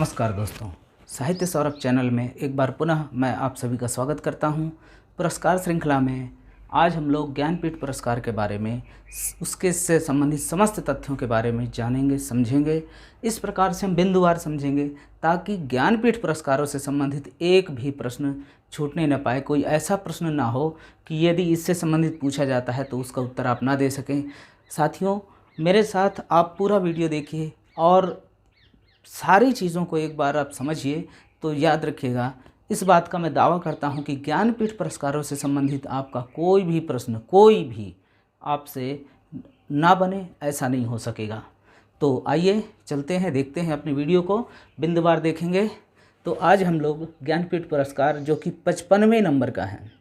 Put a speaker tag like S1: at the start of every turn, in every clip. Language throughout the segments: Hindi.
S1: नमस्कार दोस्तों, साहित्य सौरभ चैनल में एक बार पुनः मैं आप सभी का स्वागत करता हूं। पुरस्कार श्रृंखला में आज हम लोग ज्ञानपीठ पुरस्कार के बारे में, उसके से संबंधित समस्त तथ्यों के बारे में जानेंगे, समझेंगे। इस प्रकार से हम बिंदुवार समझेंगे ताकि ज्ञानपीठ पुरस्कारों से संबंधित एक भी प्रश्न छूटने न पाए। कोई ऐसा प्रश्न ना हो कि यदि इससे संबंधित पूछा जाता है तो उसका उत्तर आप ना दे सकें। साथियों, मेरे साथ आप पूरा वीडियो देखिए और सारी चीज़ों को एक बार आप समझिए तो याद रखिएगा। इस बात का मैं दावा करता हूं कि ज्ञानपीठ पुरस्कारों से संबंधित आपका कोई भी प्रश्न, कोई भी आपसे ना बने, ऐसा नहीं हो सकेगा। तो आइए चलते हैं, देखते हैं अपनी वीडियो को, बिंदुवार देखेंगे। तो आज हम लोग ज्ञानपीठ पुरस्कार जो कि 55वें नंबर का है,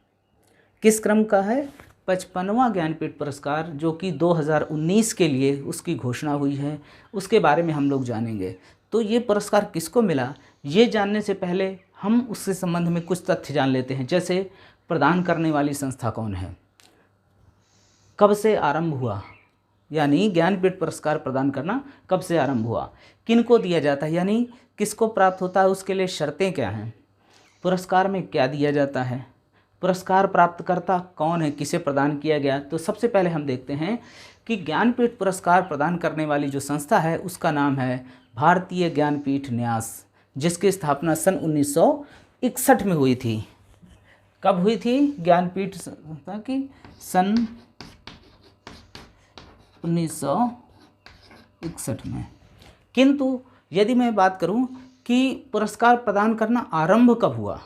S1: किस क्रम का है? 55वां ज्ञानपीठ पुरस्कार जो कि 2019 के लिए उसकी घोषणा हुई है, उसके बारे में हम लोग जानेंगे। तो ये पुरस्कार किसको मिला, ये जानने से पहले हम उससे संबंध में कुछ तथ्य जान लेते हैं। जैसे प्रदान करने वाली संस्था कौन है, कब से आरंभ हुआ, यानी ज्ञानपीठ पुरस्कार प्रदान करना कब से आरंभ हुआ, किनको दिया जाता है, यानी किसको प्राप्त होता है, उसके लिए शर्तें क्या हैं, पुरस्कार में क्या दिया जाता है, पुरस्कार प्राप्तकर्ता कौन है, किसे प्रदान किया गया। तो सबसे पहले हम देखते हैं कि ज्ञानपीठ पुरस्कार प्रदान करने वाली जो संस्था है उसका नाम है भारतीय ज्ञानपीठ न्यास, जिसकी स्थापना सन 1961 में हुई थी। कब हुई थी ज्ञानपीठ संस्था की? सन 1961 में। किंतु यदि मैं बात करूं कि पुरस्कार प्रदान करना आरंभ कब हुआ,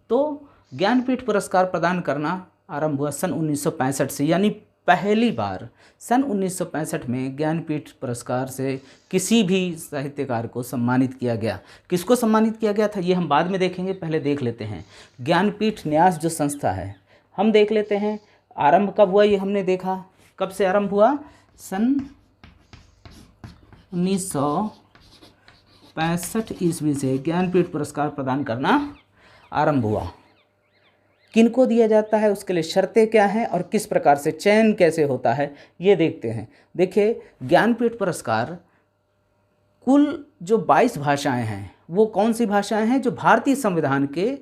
S1: तो ज्ञानपीठ पुरस्कार प्रदान करना आरंभ हुआ सन 1965 से, यानी पहली बार सन 1965 में ज्ञानपीठ पुरस्कार से किसी भी साहित्यकार को सम्मानित किया गया। किसको सम्मानित किया गया था ये हम बाद में देखेंगे, पहले देख लेते हैं ज्ञानपीठ न्यास जो संस्था है, हम देख लेते हैं आरंभ कब हुआ। ये हमने देखा कब से आरंभ हुआ, सन 1965 ईस्वी से ज्ञानपीठ पुरस्कार प्रदान करना आरंभ हुआ। किनको दिया जाता है, उसके लिए शर्तें क्या हैं और किस प्रकार से चयन कैसे होता है, ये देखते हैं। देखिए, ज्ञानपीठ पुरस्कार कुल जो 22 भाषाएं हैं, वो कौन सी भाषाएं हैं? जो भारतीय संविधान के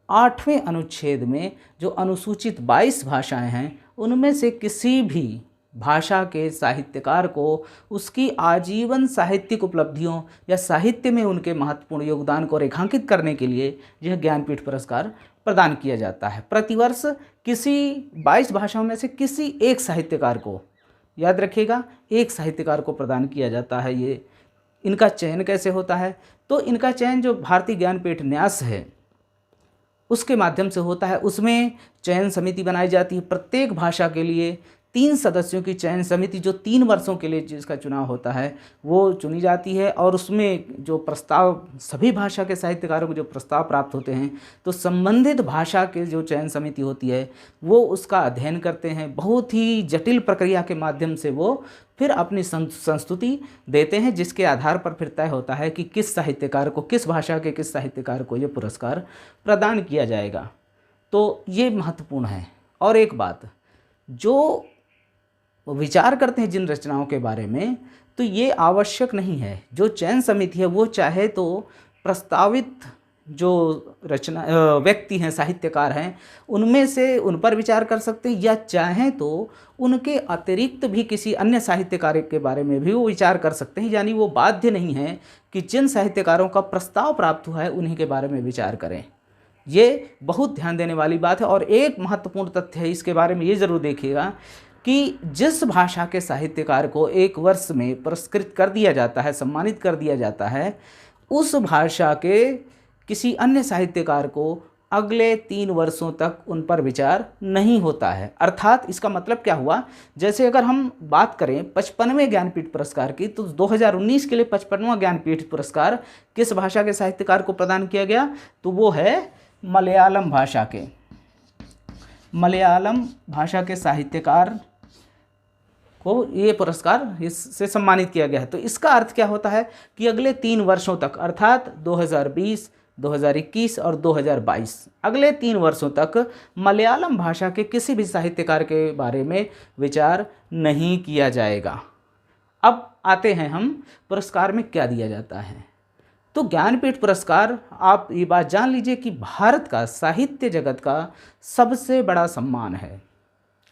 S1: 8वें अनुच्छेद में जो अनुसूचित 22 भाषाएं हैं, उनमें से किसी भी भाषा के साहित्यकार को उसकी आजीवन साहित्यिक उपलब्धियों या साहित्य में उनके महत्वपूर्ण योगदान को रेखांकित करने के लिए यह ज्ञानपीठ पुरस्कार प्रदान किया जाता है। प्रतिवर्ष किसी 22 भाषाओं में से किसी एक साहित्यकार को, याद रखिएगा, एक साहित्यकार को प्रदान किया जाता है। ये इनका चयन कैसे होता है? तो इनका चयन जो भारतीय ज्ञानपीठ न्यास है उसके माध्यम से होता है। उसमें चयन समिति बनाई जाती है। प्रत्येक भाषा के लिए 3 सदस्यों की चयन समिति जो 3 वर्षों के लिए जिसका चुनाव होता है वो चुनी जाती है, और उसमें जो प्रस्ताव, सभी भाषा के साहित्यकारों को जो प्रस्ताव प्राप्त होते हैं, तो संबंधित भाषा के जो चयन समिति होती है वो उसका अध्ययन करते हैं। बहुत ही जटिल प्रक्रिया के माध्यम से वो फिर अपनी संस्तुति देते हैं, जिसके आधार पर फिर तय होता है कि किस साहित्यकार को, किस भाषा के किस साहित्यकार को ये पुरस्कार प्रदान किया जाएगा। तो ये महत्वपूर्ण है। और एक बात, जो विचार करते हैं जिन रचनाओं के बारे में, तो ये आवश्यक नहीं है, जो चयन समिति है वो चाहे तो प्रस्तावित जो रचना व्यक्ति हैं, साहित्यकार हैं, उनमें से उन पर विचार कर सकते हैं, या चाहें तो उनके अतिरिक्त भी किसी अन्य साहित्यकार के बारे में भी वो विचार कर सकते हैं। यानी वो बाध्य नहीं है कि जिन साहित्यकारों का प्रस्ताव प्राप्त हुआ है उन्हीं के बारे में विचार करें। ये बहुत ध्यान देने वाली बात है। और एक महत्वपूर्ण तथ्य है, इसके बारे में ये ज़रूर देखिएगा कि जिस भाषा के साहित्यकार को एक वर्ष में पुरस्कृत कर दिया जाता है, सम्मानित कर दिया जाता है, उस भाषा के किसी अन्य साहित्यकार को अगले 3 वर्षों तक उन पर विचार नहीं होता है। अर्थात इसका मतलब क्या हुआ, जैसे अगर हम बात करें 55वें ज्ञानपीठ पुरस्कार की, तो 2019 के लिए 55वां ज्ञानपीठ पुरस्कार किस भाषा के साहित्यकार को प्रदान किया गया, तो वो है मलयालम भाषा के, मलयालम भाषा के साहित्यकार को ये पुरस्कार इससे सम्मानित किया गया है। तो इसका अर्थ क्या होता है कि अगले 3 वर्षों तक, अर्थात 2020, 2021 और 2022, अगले 3 वर्षों तक मलयालम भाषा के किसी भी साहित्यकार के बारे में विचार नहीं किया जाएगा। अब आते हैं हम पुरस्कार में क्या दिया जाता है। तो ज्ञानपीठ पुरस्कार, आप ये बात जान लीजिए कि भारत का साहित्य जगत का सबसे बड़ा सम्मान है।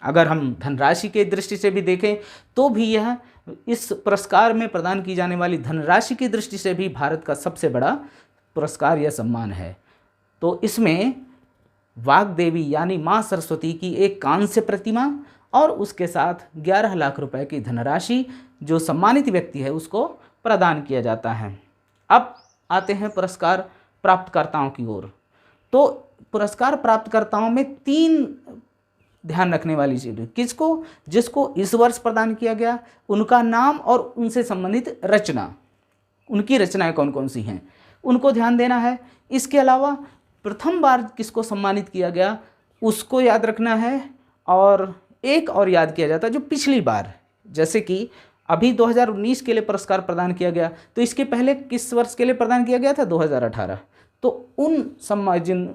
S1: अगर हम धनराशि के दृष्टि से भी देखें तो भी यह इस पुरस्कार में प्रदान की जाने वाली धनराशि की दृष्टि से भी भारत का सबसे बड़ा पुरस्कार या सम्मान है। तो इसमें वाग्देवी यानी माँ सरस्वती की एक कांस्य प्रतिमा और उसके साथ 11 लाख रुपए की धनराशि जो सम्मानित व्यक्ति है उसको प्रदान किया जाता है। अब आते हैं पुरस्कार प्राप्तकर्ताओं की ओर। तो पुरस्कार प्राप्तकर्ताओं में 3 ध्यान रखने वाली चीज़, किसको, जिसको इस वर्ष प्रदान किया गया, उनका नाम और उनसे संबंधित रचना, उनकी रचनाएं कौन कौन सी हैं उनको ध्यान देना है। इसके अलावा प्रथम बार किसको सम्मानित किया गया उसको याद रखना है, और एक और याद किया जाता है जो पिछली बार, जैसे कि अभी 2019 के लिए पुरस्कार प्रदान किया गया, तो इसके पहले किस वर्ष के लिए प्रदान किया गया था, 2018। तो उन जिन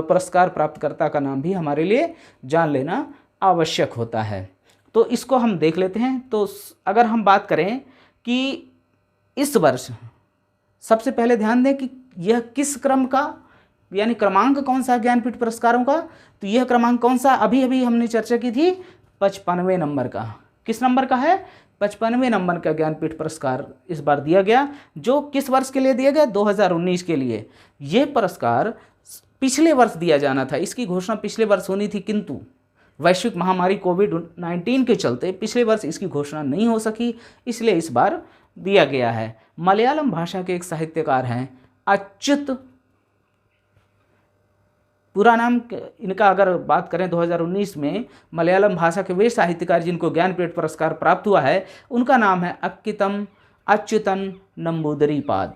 S1: पुरस्कार प्राप्तकर्ता का नाम भी हमारे लिए जान लेना आवश्यक होता है। तो इसको हम देख लेते हैं। तो अगर हम बात करें कि इस वर्ष, सबसे पहले ध्यान दें कि यह किस क्रम का, यानी क्रमांक कौन सा है ज्ञानपीठ पुरस्कारों का, तो यह क्रमांक कौन सा, अभी अभी हमने चर्चा की थी 55वें नंबर का। किस नंबर का है, 55वें नंबर का ज्ञानपीठ पुरस्कार इस बार दिया गया, जो किस वर्ष के लिए दिया गया, 2019 के लिए। ये पुरस्कार पिछले वर्ष दिया जाना था, इसकी घोषणा पिछले वर्ष होनी थी, किंतु वैश्विक महामारी कोविड-19 के चलते पिछले वर्ष इसकी घोषणा नहीं हो सकी, इसलिए इस बार दिया गया है। मलयालम भाषा के एक साहित्यकार हैं अच्युत, पूरा नाम इनका अगर बात करें 2019 में मलयालम भाषा के वे साहित्यकार जिनको ज्ञानपीठ पुरस्कार प्राप्त हुआ है, उनका नाम है अक्कितम अच्युतन नंबूदरीपाद।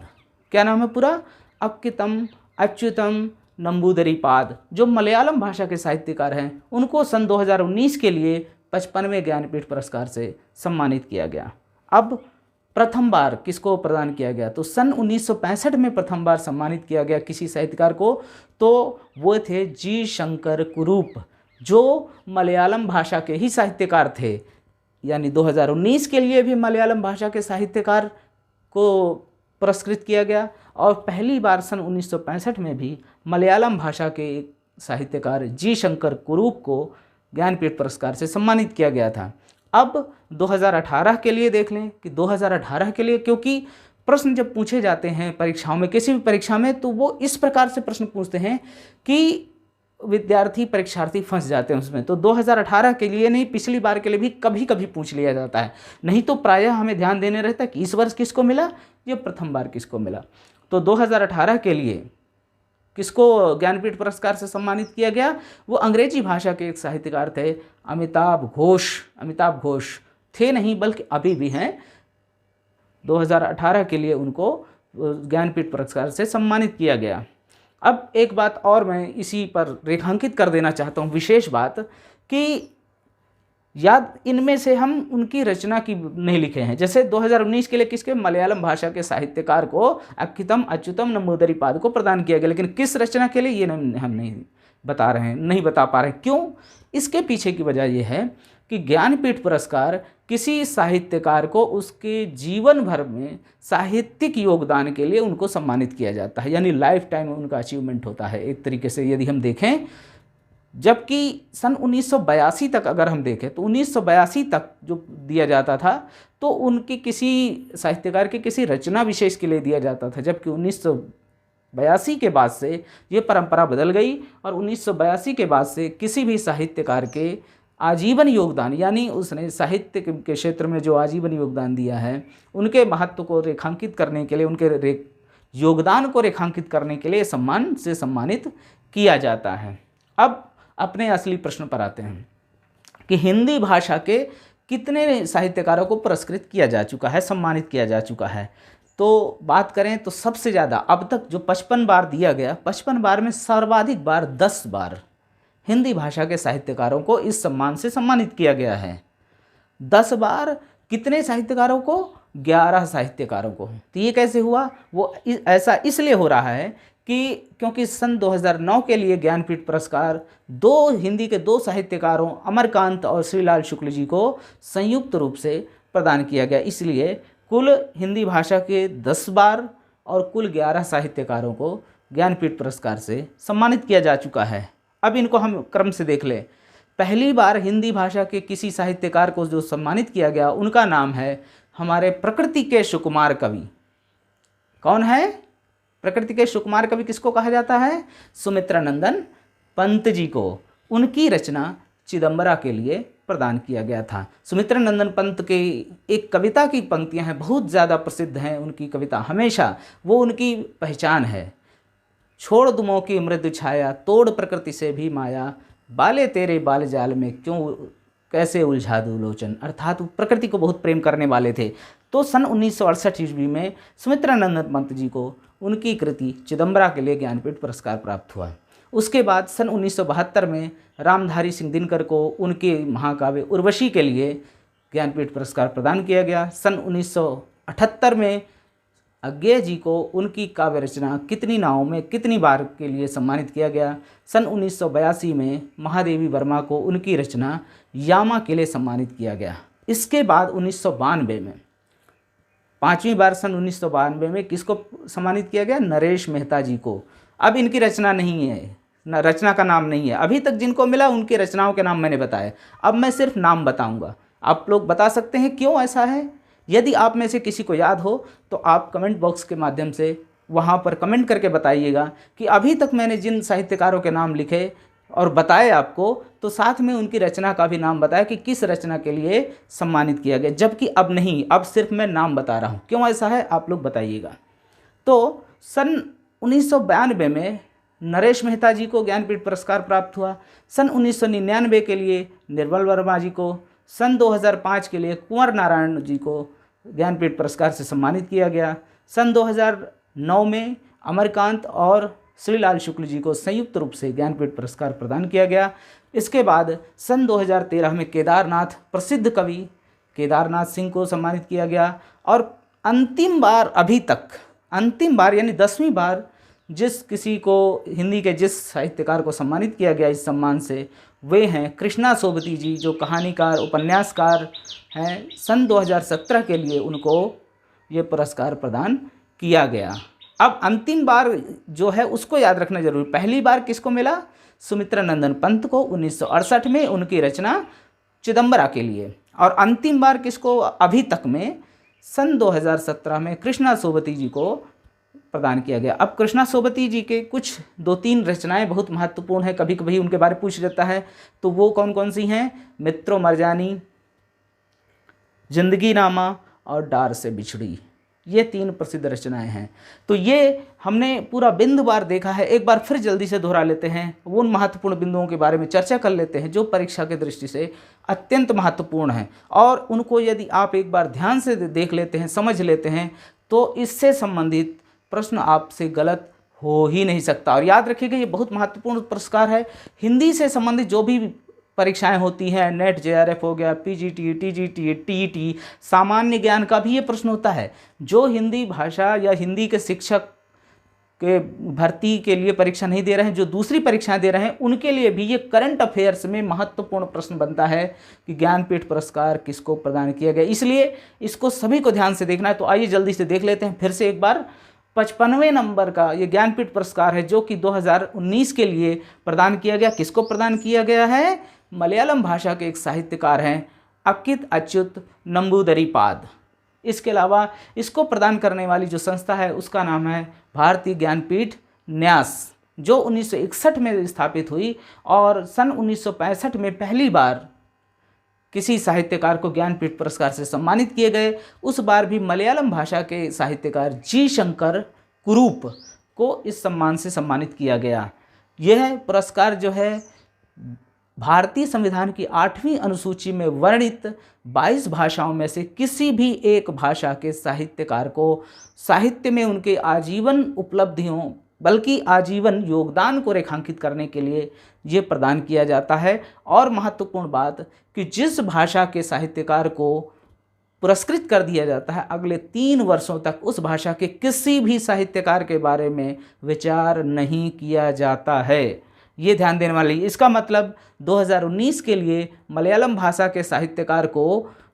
S1: क्या नाम है पूरा, अक्कितम अच्युतम नंबूदरीपाद, जो मलयालम भाषा के साहित्यकार हैं। उनको सन 2019 के लिए 55वें ज्ञानपीठ पुरस्कार से सम्मानित किया गया। अब प्रथम बार किसको प्रदान किया गया, तो सन 1965 में प्रथम बार सम्मानित किया गया किसी साहित्यकार को, तो वो थे जी शंकर कुरूप, जो मलयालम भाषा के ही साहित्यकार थे। यानी 2019 के लिए भी मलयालम भाषा के साहित्यकार को पुरस्कृत किया गया, और पहली बार सन 1965 में भी मलयालम भाषा के एक साहित्यकार जी शंकर कुरूप को ज्ञानपीठ पुरस्कार से सम्मानित किया गया था। अब 2018 के लिए देख लें कि 2018 के लिए, क्योंकि प्रश्न जब पूछे जाते हैं परीक्षाओं में, किसी भी परीक्षा में, तो वो इस प्रकार से प्रश्न पूछते हैं कि विद्यार्थी परीक्षार्थी फंस जाते हैं उसमें। तो 2018 के लिए नहीं, पिछली बार के लिए भी कभी कभी पूछ लिया जाता है, नहीं तो प्रायः हमें ध्यान देने रहता है कि इस वर्ष किसको मिला, ये प्रथम बार किसको मिला। तो 2018 के लिए किसको ज्ञानपीठ पुरस्कार से सम्मानित किया गया, वो अंग्रेजी भाषा के एक साहित्यकार थे अमिताभ घोष। अमिताभ घोष थे नहीं बल्कि अभी भी हैं। 2018 के लिए उनको ज्ञानपीठ पुरस्कार से सम्मानित किया गया। अब एक बात और मैं इसी पर रेखांकित कर देना चाहता हूँ, विशेष बात, कि याद इनमें से हम उनकी रचना की नहीं लिखे हैं। जैसे 2019 के लिए किसके, मलयालम भाषा के साहित्यकार को अक्कितम अच्युतम नंबूदरीपाद को प्रदान किया गया, लेकिन किस रचना के लिए ये हम नहीं बता रहे हैं, नहीं बता पा रहे हैं। क्यों, इसके पीछे की वजह यह है कि ज्ञानपीठ पुरस्कार किसी साहित्यकार को उसके जीवन भर में साहित्यिक योगदान के लिए उनको सम्मानित किया जाता है, यानी लाइफ टाइम उनका अचीवमेंट होता है एक तरीके से यदि हम देखें। जबकि सन 1982 तक अगर हम देखें तो 1982 तक जो दिया जाता था तो उनकी किसी साहित्यकार की किसी रचना विशेष के लिए दिया जाता था, जबकि 1982 के बाद से ये परंपरा बदल गई और 1982 के बाद से किसी भी साहित्यकार के आजीवन योगदान, यानी उसने साहित्य के क्षेत्र में जो आजीवन योगदान दिया है, उनके महत्व को रेखांकित करने के लिए, उनके योगदान को रेखांकित करने के लिए सम्मान से सम्मानित किया जाता है। अब अपने असली प्रश्न पर आते हैं कि हिंदी भाषा के कितने साहित्यकारों को पुरस्कृत किया जा चुका है, सम्मानित किया जा चुका है। तो बात करें तो सबसे ज़्यादा अब तक जो 55 बार दिया गया, 55 बार में सर्वाधिक बार 10 बार हिंदी भाषा के साहित्यकारों को इस सम्मान से सम्मानित किया गया है। 10 बार कितने साहित्यकारों को, 11 साहित्यकारों को। तो ये कैसे हुआ, वो ऐसा इसलिए हो रहा है कि क्योंकि सन 2009 के लिए ज्ञानपीठ पुरस्कार हिंदी के 2 साहित्यकारों अमरकांत और श्रीलाल शुक्ल जी को संयुक्त रूप से प्रदान किया गया, इसलिए कुल हिंदी भाषा के 10 बार और कुल 11 साहित्यकारों को ज्ञानपीठ पुरस्कार से सम्मानित किया जा चुका है। अब इनको हम क्रम से देख लें। पहली बार हिंदी भाषा के किसी साहित्यकार को जो सम्मानित किया गया उनका नाम है हमारे प्रकृति के सुकुमार कवि। कौन है? प्रकृति के सुकुमार कवि किसको कहा जाता है? सुमित्रानंदन पंत जी को। उनकी रचना चिदंबरा के लिए प्रदान किया गया था। सुमित्रानंदन पंत के एक कविता की पंक्तियां हैं, बहुत ज़्यादा प्रसिद्ध हैं उनकी कविता, हमेशा वो उनकी पहचान है। छोड़ दुमों की मृदु छाया, तोड़ प्रकृति से भी माया, बाले तेरे बाल जाल में क्यों कैसे उलझा दूं लोचन। अर्थात वो प्रकृति को बहुत प्रेम करने वाले थे। तो सन 1968 ईस्वी में सुमित्रानंदन पंत जी को उनकी कृति चिदंबरा के लिए ज्ञानपीठ पुरस्कार प्राप्त हुआ। उसके बाद सन 1972 में रामधारी सिंह दिनकर को उनके महाकाव्य उर्वशी के लिए ज्ञानपीठ पुरस्कार प्रदान किया गया। सन 1978 में अज्ञेय जी को उनकी काव्य रचना कितनी नावों में कितनी बार के लिए सम्मानित किया गया। सन 1982 में महादेवी वर्मा को उनकी रचना यामा के लिए सम्मानित किया गया। इसके बाद 1992 में पांचवी बार सन 1992 में किसको सम्मानित किया गया? नरेश मेहता जी को। अब इनकी रचना नहीं है, रचना का नाम नहीं है। अभी तक जिनको मिला उनकी रचनाओं के नाम मैंने बताए, अब मैं सिर्फ नाम बताऊंगा। आप लोग बता सकते हैं क्यों ऐसा है? यदि आप में से किसी को याद हो तो आप कमेंट बॉक्स के माध्यम से वहाँ पर कमेंट करके बताइएगा कि अभी तक मैंने जिन साहित्यकारों के नाम लिखे और बताए आपको, तो साथ में उनकी रचना का भी नाम बताया कि किस रचना के लिए सम्मानित किया गया, जबकि अब नहीं, अब सिर्फ मैं नाम बता रहा हूँ। क्यों ऐसा है आप लोग बताइएगा। तो सन 1992 में नरेश मेहता जी को ज्ञानपीठ पुरस्कार प्राप्त हुआ। सन 1999 के लिए निर्मल वर्मा जी को, सन 2005 के लिए कुंवर नारायण जी को ज्ञानपीठ पुरस्कार से सम्मानित किया गया। सन 2009 में अमरकांत और श्रीलाल शुक्ल जी को संयुक्त रूप से ज्ञानपीठ पुरस्कार प्रदान किया गया। इसके बाद सन 2013 में केदारनाथ, प्रसिद्ध कवि केदारनाथ सिंह को सम्मानित किया गया। और अंतिम बार, अभी तक अंतिम बार यानी 10वीं बार जिस किसी को हिंदी के जिस साहित्यकार को सम्मानित किया गया इस सम्मान से, वे हैं कृष्णा सोबती जी, जो कहानीकार उपन्यासकार हैं। सन 2017 के लिए उनको ये पुरस्कार प्रदान किया गया। अब अंतिम बार जो है उसको याद रखना जरूरी। पहली बार किसको मिला? सुमित्रानंदन पंत को 1968 में उनकी रचना चिदंबरा के लिए। और अंतिम बार किसको? अभी तक में सन 2017 में कृष्णा सोबती जी को प्रदान किया गया। अब कृष्णा सोबती जी के कुछ 2-3 रचनाएं बहुत महत्वपूर्ण है, कभी कभी उनके बारे में पूछ जाता है, तो वो कौन कौन सी हैं? मित्रों मरजानी, जिंदगी नामा और डार से बिछड़ी, ये 3 प्रसिद्ध रचनाएं हैं। तो ये हमने पूरा बिंदुवार देखा है। एक बार फिर जल्दी से दोहरा लेते हैं, वो उन महत्वपूर्ण बिंदुओं के बारे में चर्चा कर लेते हैं जो परीक्षा की दृष्टि से अत्यंत महत्वपूर्ण हैं। और उनको यदि आप एक बार ध्यान से देख लेते हैं, समझ लेते हैं, तो इससे संबंधित प्रश्न आपसे गलत हो ही नहीं सकता। और याद रखिएगा ये बहुत महत्वपूर्ण पुरस्कार है। हिंदी से संबंधित जो भी परीक्षाएं होती हैं, नेट जेआरएफ हो गया, पीजीटी, टीजीटी, टीईटी, सामान्य ज्ञान का भी ये प्रश्न होता है। जो हिंदी भाषा या हिंदी के शिक्षक के भर्ती के लिए परीक्षा नहीं दे रहे हैं, जो दूसरी परीक्षाएं दे रहे हैं, उनके लिए भी ये करंट अफेयर्स में महत्वपूर्ण प्रश्न बनता है कि ज्ञानपीठ पुरस्कार किसको प्रदान किया गया। इसलिए इसको सभी को ध्यान से देखना है। तो आइए जल्दी से देख लेते हैं फिर से एक बार। 55वें नंबर का ये ज्ञानपीठ पुरस्कार है जो कि 2019 के लिए प्रदान किया गया। किसको प्रदान किया गया है? मलयालम भाषा के एक साहित्यकार हैं अकित अच्युत नंबूदरीपाद। इसके अलावा इसको प्रदान करने वाली जो संस्था है उसका नाम है भारतीय ज्ञानपीठ न्यास, जो 1961 में स्थापित हुई। और सन 1965 में पहली बार किसी साहित्यकार को ज्ञानपीठ पुरस्कार से सम्मानित किए गए। उस बार भी मलयालम भाषा के साहित्यकार जी शंकर कुरूप को इस सम्मान से सम्मानित किया गया। यह पुरस्कार जो है भारतीय संविधान की 8वीं अनुसूची में वर्णित 22 भाषाओं में से किसी भी एक भाषा के साहित्यकार को साहित्य में उनके आजीवन उपलब्धियों बल्कि आजीवन योगदान को रेखांकित करने के लिए ये प्रदान किया जाता है। और महत्वपूर्ण बात कि जिस भाषा के साहित्यकार को पुरस्कृत कर दिया जाता है, अगले 3 वर्षों तक उस भाषा के किसी भी साहित्यकार के बारे में विचार नहीं किया जाता है। ये ध्यान देने वाली। इसका मतलब 2019 के लिए मलयालम भाषा के साहित्यकार को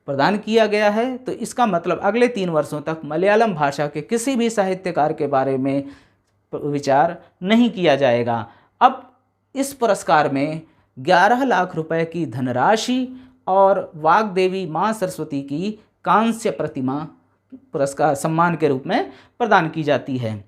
S1: प्रदान किया गया है, तो इसका मतलब अगले 3 वर्षों तक मलयालम भाषा के किसी भी साहित्यकार के बारे में विचार नहीं किया जाएगा। अब इस पुरस्कार में 11 लाख रुपए की धनराशि और वाग्देवी माँ सरस्वती की कांस्य प्रतिमा पुरस्कार सम्मान के रूप में प्रदान की जाती है।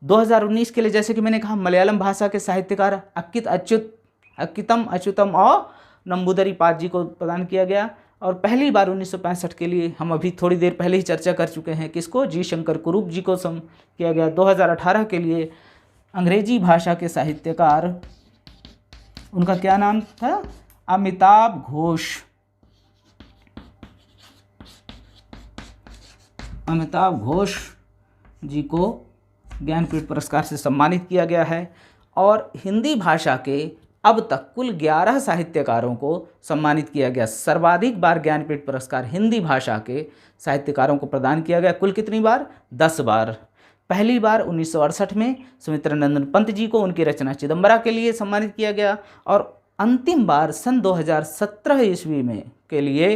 S1: 2019 के लिए जैसे कि मैंने कहा, मलयालम भाषा के साहित्यकार अक्कितम अच्युतम और नंबूदरी पाद जी को प्रदान किया गया। और पहली बार 1965 के लिए हम अभी थोड़ी देर पहले ही चर्चा कर चुके हैं, किसको, जी शंकर कुरूप जी को किया गया। 2018 के लिए अंग्रेजी भाषा के साहित्यकार, उनका क्या नाम था, अमिताभ घोष, अमिताभ घोष जी को ज्ञानपीठ पुरस्कार से सम्मानित किया गया है। और हिंदी भाषा के अब तक कुल 11 साहित्यकारों को सम्मानित किया गया। सर्वाधिक बार ज्ञानपीठ पुरस्कार हिंदी भाषा के साहित्यकारों को प्रदान किया गया। कुल कितनी बार? 10 बार। पहली बार 1968 में सुमित्रानंदन पंत जी को उनकी रचना चिदंबरा के लिए सम्मानित किया गया, और अंतिम बार सन 2017 ईस्वी में के लिए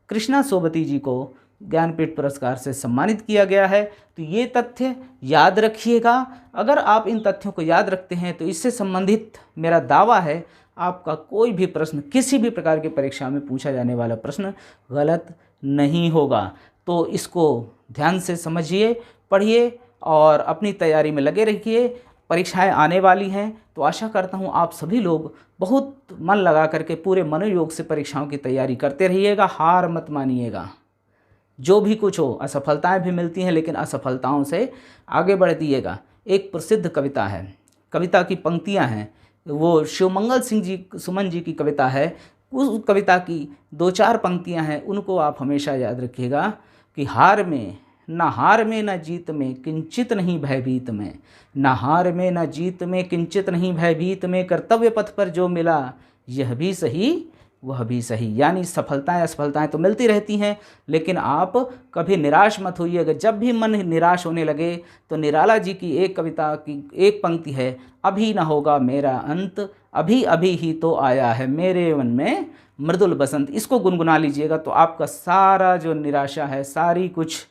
S1: कृष्णा सोबती जी को ज्ञानपीठ पुरस्कार से सम्मानित किया गया है। तो ये तथ्य याद रखिएगा। अगर आप इन तथ्यों को याद रखते हैं तो इससे संबंधित मेरा दावा है, आपका कोई भी प्रश्न, किसी भी प्रकार की परीक्षा में पूछा जाने वाला प्रश्न गलत नहीं होगा। तो इसको ध्यान से समझिए, पढ़िए और अपनी तैयारी में लगे रहिए। परीक्षाएं आने वाली हैं, तो आशा करता हूं आप सभी लोग बहुत मन लगा करके पूरे मनोयोग से परीक्षाओं की तैयारी करते रहिएगा। हार मत मानिएगा। जो भी कुछ हो, असफलताएं भी मिलती हैं, लेकिन असफलताओं से आगे बढ़ दिएगा। एक प्रसिद्ध कविता है, कविता की पंक्तियां हैं, वो शिवमंगल सिंह जी सुमन जी की कविता है। उस कविता की 2-4 पंक्तियां हैं, उनको आप हमेशा याद रखिएगा कि हार में न जीत में किंचित नहीं भयभीत में, न हार में न जीत में किंचित नहीं भयभीत में, कर्तव्य पथ पर जो मिला यह भी सही वह भी सही। यानी सफलताएं असफलताएं तो मिलती रहती हैं, लेकिन आप कभी निराश मत होइएगा। जब भी मन निराश होने लगे तो निराला जी की एक कविता की एक पंक्ति है, अभी न होगा मेरा अंत, अभी अभी ही तो आया है मेरे मन में मृदुल बसंत। इसको गुनगुना लीजिएगा तो आपका सारा जो निराशा है सारी कुछ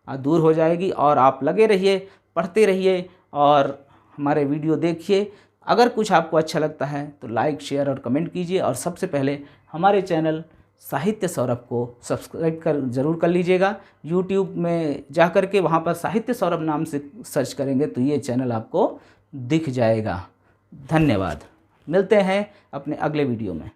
S1: दूर हो जाएगी। और आप लगे रहिए, पढ़ते रहिए और हमारे वीडियो देखिए। अगर कुछ आपको अच्छा लगता है तो लाइक, शेयर और कमेंट कीजिए। और सबसे पहले हमारे चैनल साहित्य सौरभ को सब्सक्राइब ज़रूर कर लीजिएगा। यूट्यूब में जा कर के वहाँ पर साहित्य सौरभ नाम से सर्च करेंगे तो ये चैनल आपको दिख जाएगा। धन्यवाद। मिलते हैं अपने अगले वीडियो में।